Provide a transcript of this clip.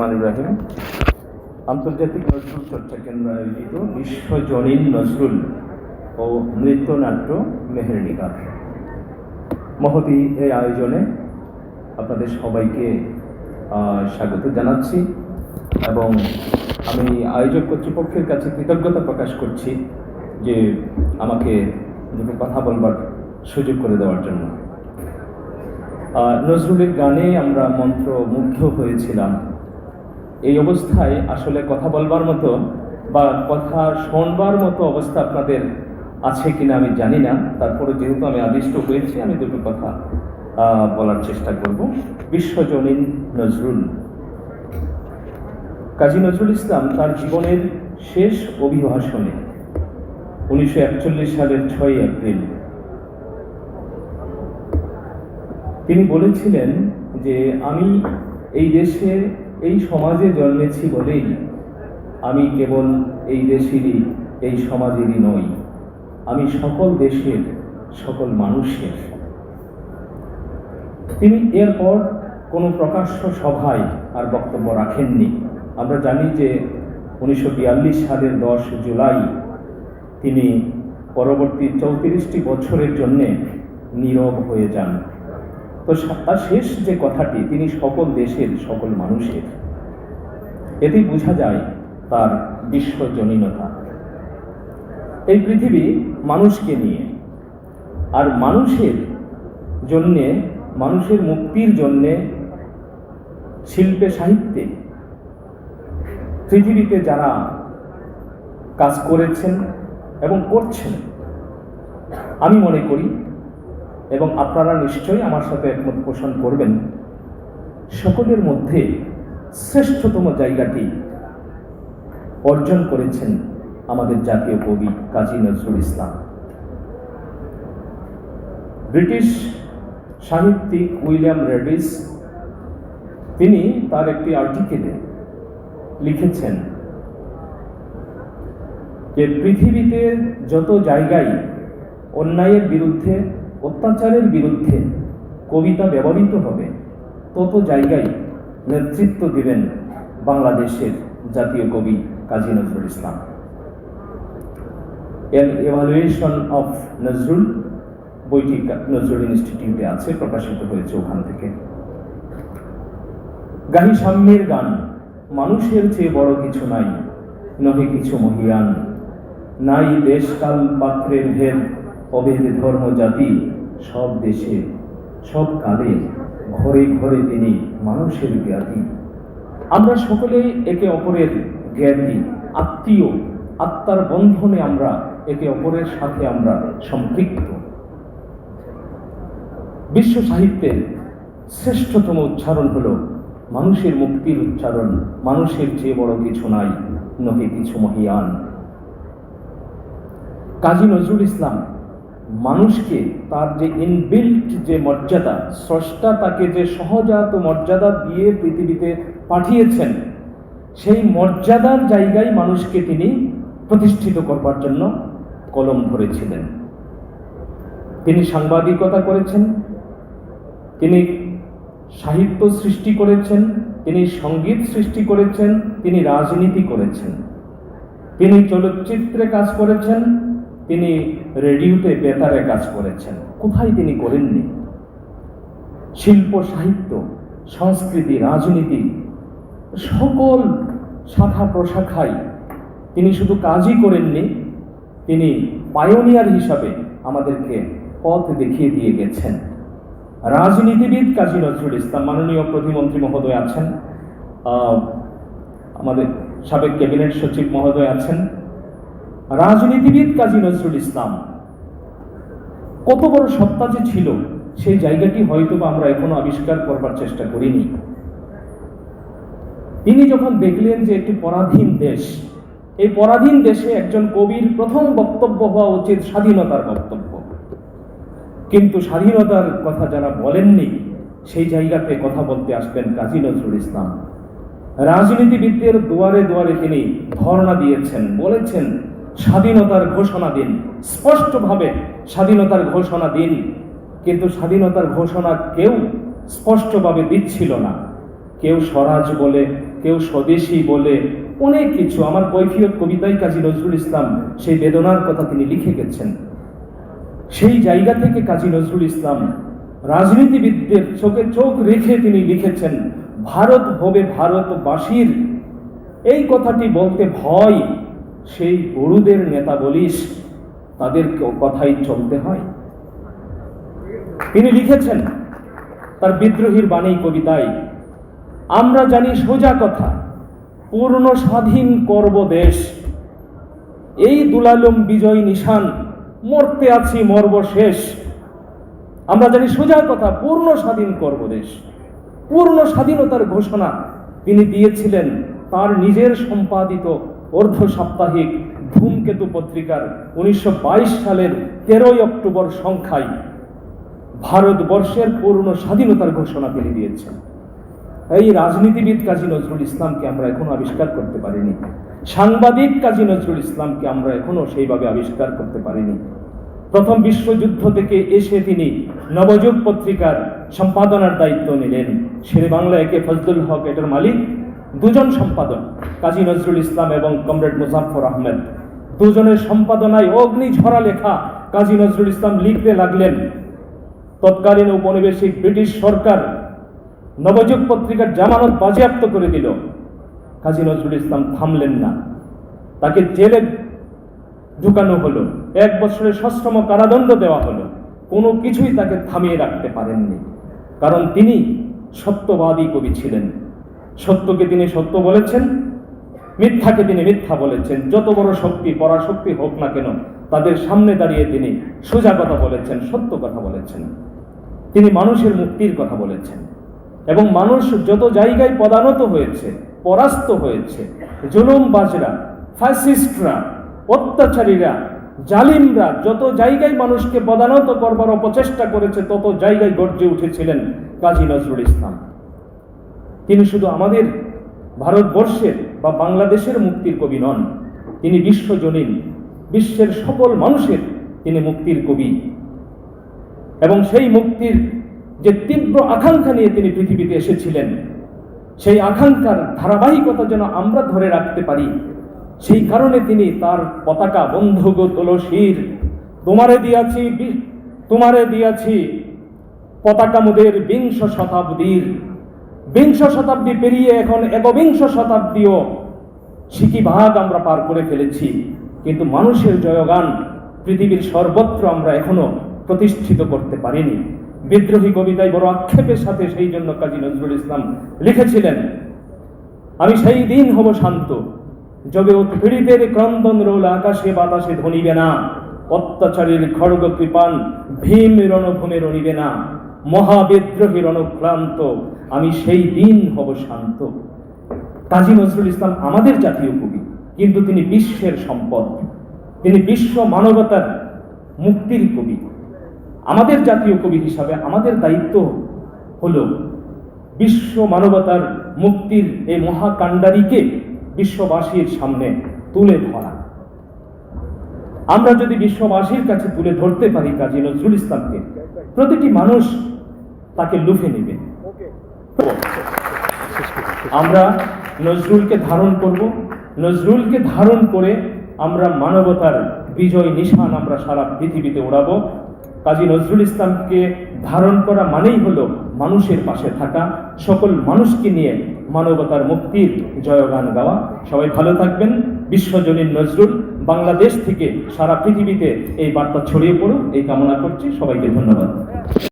রহমানির রহিম। আন্তর্জাতিক নজরুল চর্চা কেন্দ্র আয়োজিত বিশ্বজনীন নজরুল ও নৃত্যনাট্য মেহেরনিগার মহতী এই আয়োজনে আপনাদের সবাইকে স্বাগত জানাচ্ছি এবং আমি আয়োজক কর্তৃপক্ষের কাছে কৃতজ্ঞতা প্রকাশ করছি যে আমাকে দুটো কথা বলবার সুযোগ করে দেওয়ার জন্য। নজরুলের গানে আমরা মন্ত্রমুগ্ধ হয়েছিলাম। এই অবস্থায় আসলে কথা বলবার মতো বা কথা শোনবার মতো অবস্থা আপনাদের আছে কিনা আমি জানি না, তারপরে যেহেতু আমি আদিষ্ট হয়েছি আমি দুটো কথা বলার চেষ্টা করব। বিশ্বজনীন নজরুল। কাজী নজরুল ইসলাম তার জীবনের শেষ অভিভাষণে 1941 সালের 6 এপ্রিল তিনি বলেছিলেন যে আমি এই দেশে এই সমাজে জন্মেছি বলেই আমি কেবল এই দেশেরই এই সমাজেরই নই, আমি সকল দেশের সকল মানুষের। তিনি এরপর কোনো প্রকাশ্য সভায় আর বক্তব্য রাখেননি। আমরা জানি যে 1942 সালের 10 জুলাই তিনি পরবর্তী 34টি বছরের জন্যে নীরব হয়ে যান। তো তার শেষ যে কথাটি, তিনি সকল দেশের সকল মানুষের, এতেই বোঝা যায় তার বিশ্বজনীনতা। এই পৃথিবী মানুষকে নিয়ে, আর মানুষের জন্যে, মানুষের মুক্তির জন্যে শিল্পে সাহিত্যে পৃথিবীতে যারা কাজ করেছেন এবং করছেন, আমি মনে করি এবং আপনারা নিশ্চয়ই আমার সাথে একমত পোষণ করবেন, সকলের মধ্যে শ্রেষ্ঠতম জায়গাটি অর্জন করেছেন আমাদের জাতীয় কবি কাজী নজরুল ইসলাম। ব্রিটিশ সাহিত্যিক উইলিয়াম রেডিস তিনি তার একটি আর্টিকেলে লিখেছেন যে পৃথিবীতে যত জায়গায় অন্যায়ের বিরুদ্ধে, অত্যাচারের বিরুদ্ধে কবিতা ব্যবহৃত হবে, তত জায়গায় নেতৃত্ব দিবেন বাংলাদেশের জাতীয় কবি Kazi Nazrul Islam. N evaluation of Nazrul বইটি নজরুল ইনস্টিটিউটে আছে, প্রকাশিত হয়েছে ওখান থেকে। গাহি সাম্যের গান, মানুষের চেয়ে বড় কিছু নাই, নহে কিছু মহিয়ান, নাই দেশকাল পাত্রের ভেদ, অভেদ ধর্ম জাতি, সব দেশে সব কালে ঘরে ঘরে তিনি মানুষের জ্ঞাতি। আমরা সকলেই একে অপরের জ্ঞাতি, আত্মীয়, আত্মার বন্ধনে আমরা একে অপরের সাথে আমরা সম্পৃক্ত। বিশ্ব সাহিত্যের শ্রেষ্ঠতম উচ্চারণ হল মানুষের মুক্তির উচ্চারণ, মানুষের চেয়ে বড় কিছু নাই, নহে কিছু মহিয়ান। কাজী নজরুল ইসলাম মানুষকে তার যে ইনবিল্ট যে মর্যাদা, স্রষ্টা তাকে যে সহজাত মর্যাদা দিয়ে পৃথিবীতে পাঠিয়েছেন, সেই মর্যাদার জায়গায় মানুষকে তিনি প্রতিষ্ঠিত করবার জন্য কলম ধরেছিলেন। তিনি সাংবাদিকতা করেছেন, তিনি সাহিত্য সৃষ্টি করেছেন, তিনি সঙ্গীত সৃষ্টি করেছেন, তিনি রাজনীতি করেছেন, তিনি চলচ্চিত্রে কাজ করেছেন, তিনি রেডিওতে বেতারে কাজ করেছেন। কোথায় তিনি করেননি? শিল্প, সাহিত্য, সংস্কৃতি, রাজনীতি, সকল শাখা প্রশাখায় তিনি শুধু কাজই করেননি, তিনি পায়োনিয়ার হিসাবে আমাদেরকে পথ দেখিয়ে দিয়ে গেছেন। রাজনীতিবিদ কাজী নজরুল ইসলাম, মাননীয় প্রতিমন্ত্রী মহোদয় আছেন, আমাদের সাবেক ক্যাবিনেট সচিব মহোদয় আছেন। রাজনীতিবিদ কাজী নজরুল ইসলাম কত বড় সত্তা যে ছিল, সেই জায়গাটি হয়তো আমরা এখনো আবিষ্কার করবার চেষ্টা করিনি। তিনি যখন দেখলেন যে একটি পরাধীন দেশ, এই পরাধীন দেশে একজন কবির প্রথম বক্তব্য হওয়া উচিত স্বাধীনতার বক্তব্য, কিন্তু স্বাধীনতার কথা যারা বলেননি, সেই জায়গাতে কথা বলতে আসবেন কাজী নজরুল ইসলাম। রাজনীতিবিদদের দুয়ারে দুয়ারে তিনি ধর্ণা দিয়েছেন, বলেছেন স্বাধীনতার ঘোষণা দিন, স্পষ্টভাবে স্বাধীনতার ঘোষণা দিন। কিন্তু স্বাধীনতার ঘোষণা কেউ স্পষ্টভাবে দিচ্ছিল না। কেউ স্বরাজ বলে, কেউ স্বদেশী বলে, অনেক কিছু। আমার কৈফিয়ত কবিতায় কাজী নজরুল ইসলাম সেই বেদনার কথা তিনি লিখে গেছেন। সেই জায়গা থেকে কাজী নজরুল ইসলাম রাজনীতিবিদদের চোখে চোখ রেখে তিনি লিখেছেন, ভারত হবে ভারতবাসীর। এই কথাটি বলতে ভয়, সেই গরুদের নেতা বলিস, তাদের কথাই চলতে হয়। তিনি লিখেছেন তার বিদ্রোহীর বাণী কবিতায়, আমরা জানি সোজা কথা, পূর্ণ স্বাধীন করব দেশ, এই দুলালম বিজয় নিশান, মরতে আছি মরব শেষ। আমরা জানি সোজা কথা, পূর্ণ স্বাধীন করব দেশ। পূর্ণ স্বাধীনতার ঘোষণা তিনি দিয়েছিলেন তার নিজের সম্পাদিত অর্ধ সাপ্তাহিক ধূমকেতু পত্রিকার 1922 সালের 13 অক্টোবর সংখ্যায়। ভারতবর্ষের পূর্ণ স্বাধীনতার ঘোষণা তিনি দিয়েছেন। এই রাজনীতিবিদ কাজী নজরুল ইসলামকে আমরা এখনো আবিষ্কার করতে পারিনি। সাংবাদিক কাজী নজরুল ইসলামকে আমরা এখনো সেইভাবে আবিষ্কার করতে পারিনি। প্রথম বিশ্বযুদ্ধ থেকে এসে তিনি নবযুগ পত্রিকার সম্পাদনার দায়িত্ব নিলেন। শেরে বাংলা একে ফজলুল হক এটার মালিক, দুজন সম্পাদক, কাজী নজরুল ইসলাম এবং কমরেড মুজাফফর আহমেদ। দুজনের সম্পাদনায় অগ্নিঝরা লেখা কাজী নজরুল ইসলাম লিখতে লাগলেন। তৎকালীন উপনিবেশিক ব্রিটিশ সরকার নবযুগ পত্রিকার জামানত বাজেয়াপ্ত করে দিল। কাজী নজরুল ইসলাম থামলেন না, তাকে জেলে ঢুকানো হলো, 1 বছরের সশ্রম কারাদণ্ড দেওয়া হলো। কোনো কিছুই তাকে থামিয়ে রাখতে পারেননি, কারণ তিনি সত্যবাদী কবি ছিলেন। সত্যকে তিনি সত্য বলেছেন, মিথ্যাকে তিনি মিথ্যা বলেছেন। যত বড় শক্তি পরাশক্তি হোক না কেন, তাদের সামনে দাঁড়িয়ে তিনি সোজা কথা বলেছেন, সত্য কথা বলেছেন। তিনি মানুষের মুক্তির কথা বলেছেন, এবং মানুষ যত জায়গায় পদানত হয়েছে, পরাস্ত হয়েছে, জুলুমবাজরা, ফ্যাসিস্টরা, অত্যাচারীরা, জালিমরা যত জায়গায় মানুষকে পদানত করবার অপচেষ্টা করেছে, তত জায়গায় গর্জে উঠেছিলেন কাজী নজরুল ইসলাম। তিনি শুধু আমাদের ভারতবর্ষের বা বাংলাদেশের মুক্তির কবি নন, তিনি বিশ্বজনীন, বিশ্বের সকল মানুষের তিনি মুক্তির কবি। এবং সেই মুক্তির যে তীব্র আকাঙ্ক্ষা নিয়ে তিনি পৃথিবীতে এসেছিলেন, সেই আকাঙ্ক্ষার ধারাবাহিকতা যেন আমরা ধরে রাখতে পারি, সেই কারণে তিনি তার পতাকা বন্ধুগ তুলসীর, তোমারে দিয়াছি পতাকা মোদের বিংশ শতাব্দীর। বিংশ শতাব্দী পেরিয়ে এখন একবিংশ শতাব্দীও সিকিভাগ আমরা পার করে ফেলেছি, কিন্তু মানুষের জয়গান পৃথিবীর সর্বত্র আমরা এখনো প্রতিষ্ঠিত করতে পারিনি। বিদ্রোহী কবিতায় বড় আক্ষেপের সাথে সেই জন্য কাজী নজরুল ইসলাম লিখেছিলেন, আমি সেই দিন হব শান্ত, যবে উৎপীড়িতের ক্রন্দন রোল আকাশে বাতাসে ধ্বনিবে না, অত্যাচারীর খড়গ কৃপান ভীম রণভূমে রণিবে না, মহাবিদ্রোহীর অনুক্লান্ত, আমি সেই দিন হব শান্ত। কাজী নজরুল ইসলাম আমাদের জাতীয় কবি, কিন্তু তিনি বিশ্বের সম্পদ, তিনি বিশ্ব মানবতার মুক্তির কবি। আমাদের জাতীয় কবি হিসাবে আমাদের দায়িত্ব হলো বিশ্ব মানবতার মুক্তির এই মহাকাণ্ডারীকে বিশ্ববাসীর সামনে তুলে ধরা। আমরা যদি বিশ্ববাসীর কাছে তুলে ধরতে পারি কাজী নজরুল ইসলামকে, প্রতিটি মানুষ তাকে লুফে নেবে। আমরা নজরুলকে ধারণ করব, নজরুলকে ধারণ করে আমরা মানবতার বিজয় নিশান আমরা সারা পৃথিবীতে উড়াবো। কাজী নজরুল ইসলামকে ধারণ করা মানেই হলো মানুষের পাশে থাকা, সকল মানুষকে নিয়ে মানবতার মুক্তির জয়গান গাওয়া। সবাই ভালো থাকবেন। বিশ্বজনীন নজরুল বাংলাদেশ থেকে সারা পৃথিবীতে এই বার্তা ছড়িয়ে পড়ুক, এই কামনা করছি। সবাইকে ধন্যবাদ।